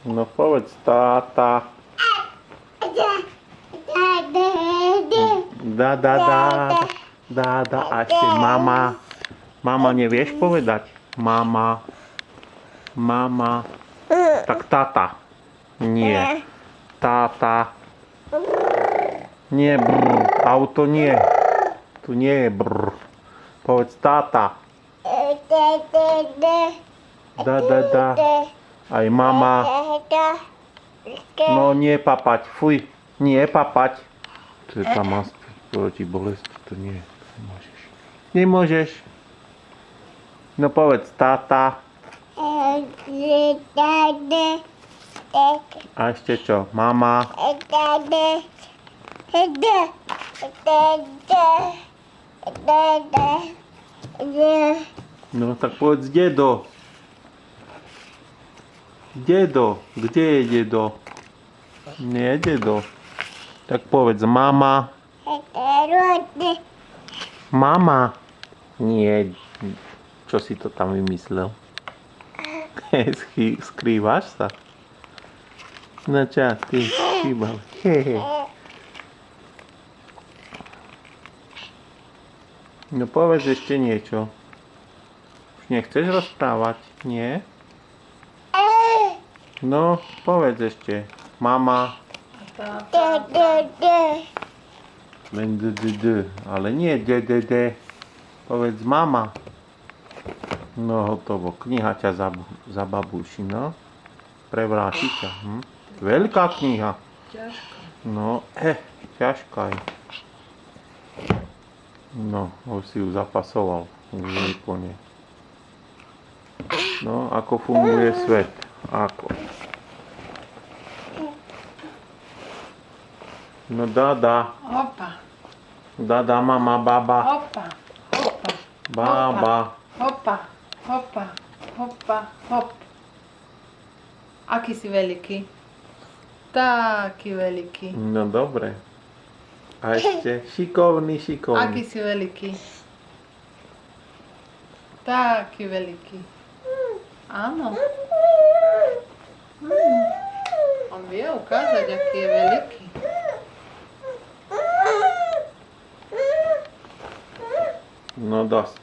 No povedz táta. Dá. A ešte mama. Mama nevieš povedať? Mama. Tak táta. Nie. Táta. Nie brr. Auto nie. Tu nie je brr. Povedz táta. Dá. Aj mama. No nie papať. Fuj. Nie papať. To je tá maska proti bolesti. To nie. Nemôžeš. No povedz táta. A ešte čo? Mama. No tak povedz dedo. Dedo. Kde je dedo? Nie dedo. Tak povedz mama. Mama. Nie. Čo si to tam vymyslel? Skrývaš sa? No čo, ty chýbal. No povedz ešte niečo. Už nechceš rozprávať? Nie? No, povedz ešte. Mama. Ale nie d. Povedz mama. No hotovo. Kniha ťa zababúši, no. Prevráti ťa. Veľká kniha. Ťažká. No, ťažká je. No, už si ju zapasoval. Úplne. No, ako funguje svet? Ako? No dá. Opa. Dá, mama, baba. Opa. Baba. Hop. Aký si veľký? Taký veľký. No dobre. A ešte šikovný. Aký si veľký? Taký veľký. Áno. On vie ukázať, aký je veľký. No dosť.